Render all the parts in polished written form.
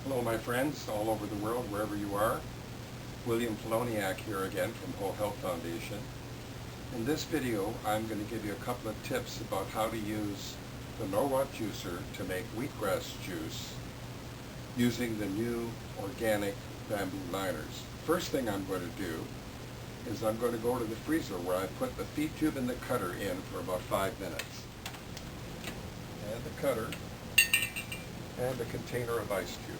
Hello my friends all over the world, wherever you are. William Poloniak here again from Whole Health Foundation. In this video I'm going to give you a couple of tips about how to use the Norwalk juicer to make wheatgrass juice using the new organic bamboo liners. First thing I'm going to do is I'm going to go to the freezer where I put the feed tube and the cutter in for about 5 minutes. And the cutter and a container of ice cubes.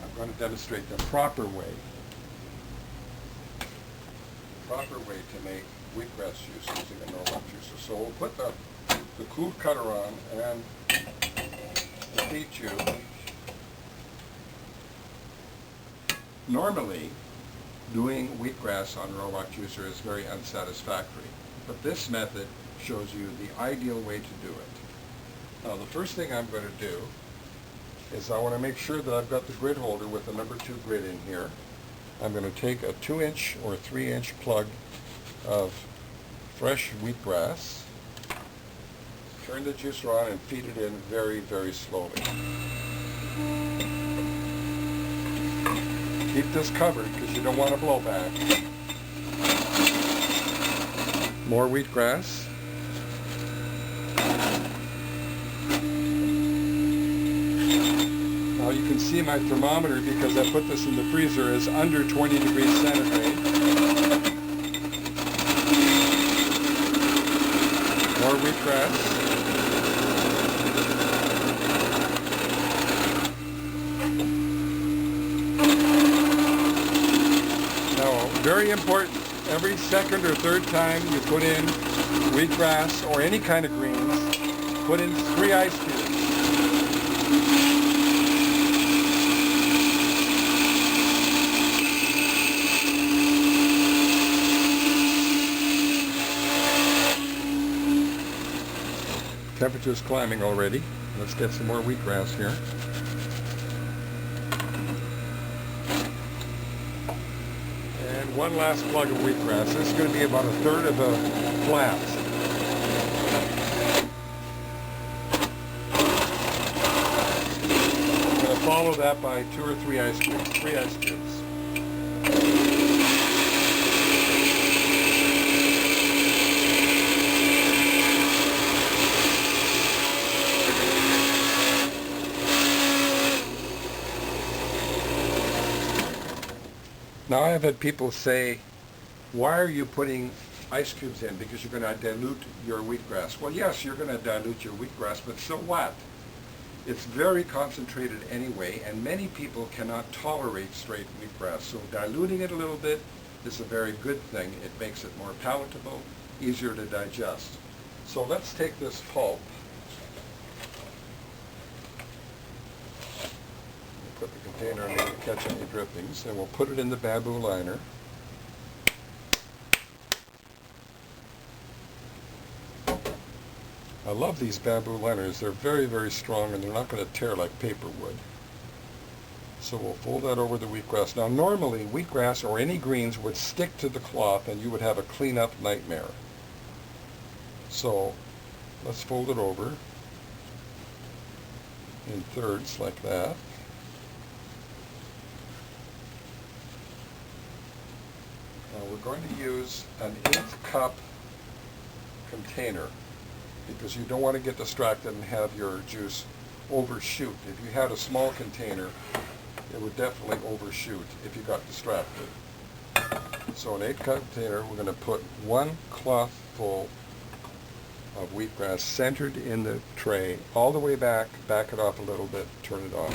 I'm going to demonstrate the proper way to make wheatgrass juice using a Norwalk juicer. So we'll put the cooled cutter on and the feed tube. Normally, doing wheatgrass on Norwalk juicer is very unsatisfactory, but this method shows you the ideal way to do it. Now the first thing I'm going to do is I want to make sure that I've got the grid holder with the number 2 grid in here. I'm going to take a 2-inch or 3-inch plug of fresh wheatgrass, turn the juicer on and feed it in very, very slowly. Keep this covered because you don't want to blow back. More wheatgrass. Now you can see my thermometer, because I put this in the freezer, is under 20 degrees centigrade. More wheatgrass. Now, very important, every second or third time you put in wheatgrass or any kind of greens, put in 3 ice cubes. Temperature's climbing already. Let's get some more wheatgrass here. And one last plug of wheatgrass. This is going to be about 1/3 of a flask. I'm going to follow that by 2 or 3 ice cubes. 3 ice cubes. Now I have had people say, why are you putting ice cubes in? Because you're going to dilute your wheatgrass. Well, yes, you're going to dilute your wheatgrass, but so what? It's very concentrated anyway, and many people cannot tolerate straight wheatgrass. So diluting it a little bit is a very good thing. It makes it more palatable, easier to digest. So let's take this pulp. Put the container in to catch any drippings, and we'll put it in the bamboo liner. I love these bamboo liners. They're very, very strong, and they're not going to tear like paper would. So we'll fold that over the wheatgrass. Now normally wheatgrass or any greens would stick to the cloth and you would have a cleanup nightmare. So let's fold it over in thirds like that. Now we're going to use an 1/8 cup container because you don't want to get distracted and have your juice overshoot. If you had a small container, it would definitely overshoot if you got distracted. So an 1/8 cup container, we're going to put 1 cloth full of wheatgrass centered in the tray, all the way back it off a little bit, turn it off.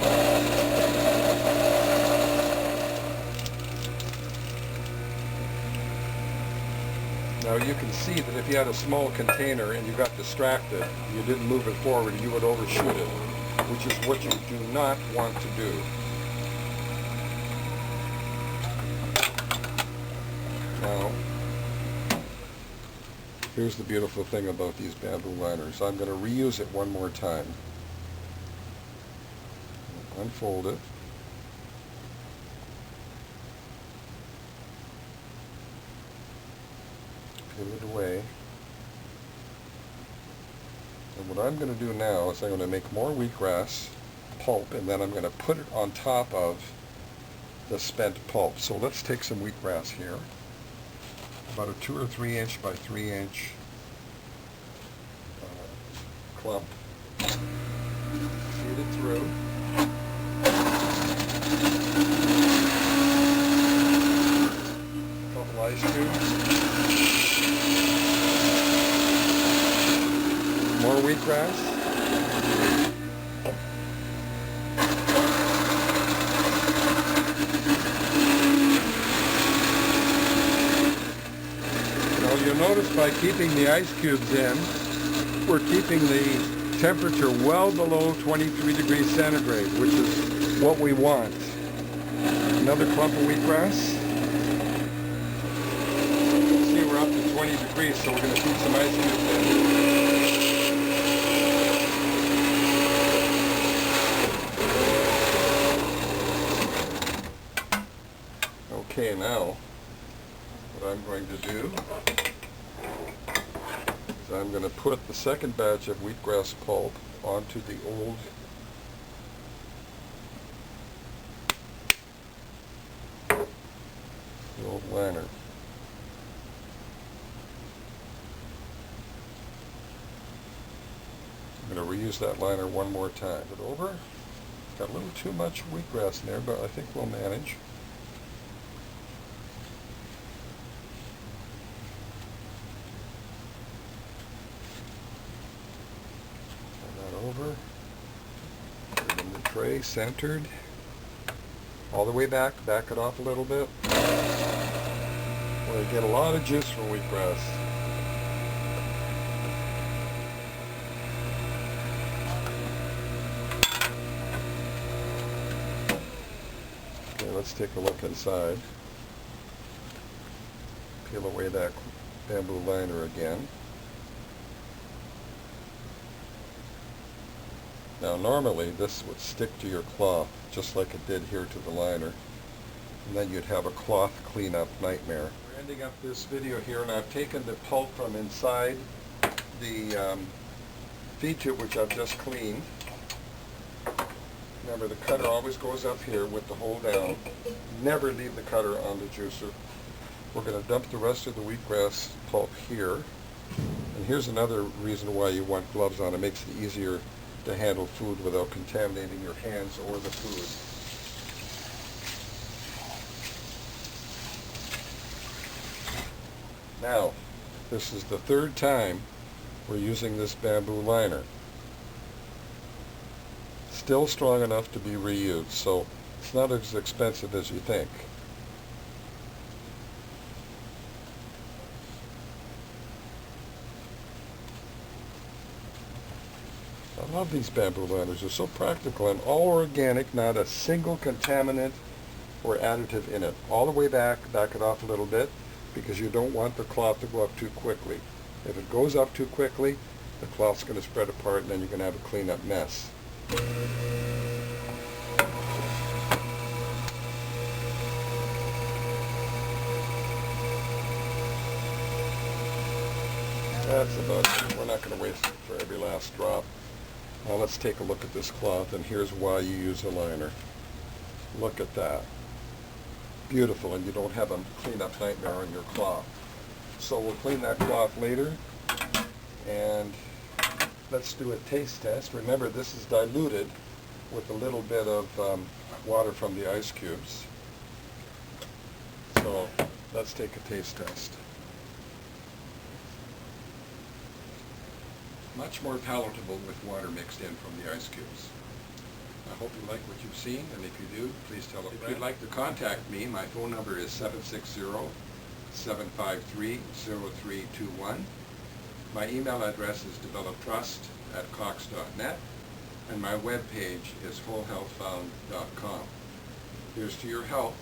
Now you can see that if you had a small container and you got distracted, you didn't move it forward, you would overshoot it, which is what you do not want to do. Now, here's the beautiful thing about these bamboo liners. I'm going to reuse it one more time. Unfold it. Put it away. And what I'm going to do now is I'm going to make more wheatgrass pulp, and then I'm going to put it on top of the spent pulp. So let's take some wheatgrass here, about a 2 or 3 inch by 3 inch clump. Feed it through. A couple ice cubes. More wheatgrass. You'll notice by keeping the ice cubes in, we're keeping the temperature well below 23 degrees centigrade, which is what we want. Another clump of wheatgrass. You can see we're up to 20 degrees, so we're going to put some ice cubes in. Okay, now what I'm going to do is I'm going to put the second batch of wheatgrass pulp onto the old liner. I'm going to reuse that liner one more time. Put it over. Got a little too much wheatgrass in there, but I think we'll manage. Over, put it in the tray, centered, all the way back it off a little bit. Well, you get a lot of juice from wheatgrass. Okay, let's take a look inside. Peel away that bamboo liner again. Now normally this would stick to your cloth just like it did here to the liner, and then you'd have a cloth cleanup nightmare. We're ending up this video here, and I've taken the pulp from inside the feed tube, which I've just cleaned. Remember, the cutter always goes up here with the hole down. Never leave the cutter on the juicer. We're going to dump the rest of the wheatgrass pulp here. And here's another reason why you want gloves on. It makes it easier to handle food without contaminating your hands or the food. Now, this is the third time we're using this bamboo liner. Still strong enough to be reused, so it's not as expensive as you think. I love these bamboo liners. They're so practical and all organic, not a single contaminant or additive in it. All the way back it off a little bit, because you don't want the cloth to go up too quickly. If it goes up too quickly, the cloth's going to spread apart, and then you're going to have a cleanup mess. That's about it. We're not going to waste it for every last drop. Now let's take a look at this cloth, and here's why you use a liner. Look at that. Beautiful, and you don't have a cleanup nightmare on your cloth. So we'll clean that cloth later, and let's do a taste test. Remember, this is diluted with a little bit of water from the ice cubes. So let's take a taste test. Much more palatable with water mixed in from the ice cubes. I hope you like what you've seen, and if you do, please tell a friend. If you'd like to contact me, my phone number is 760-753-0321. My email address is developtrust@cox.net, and my webpage is wholehealthfound.com. Here's to your health.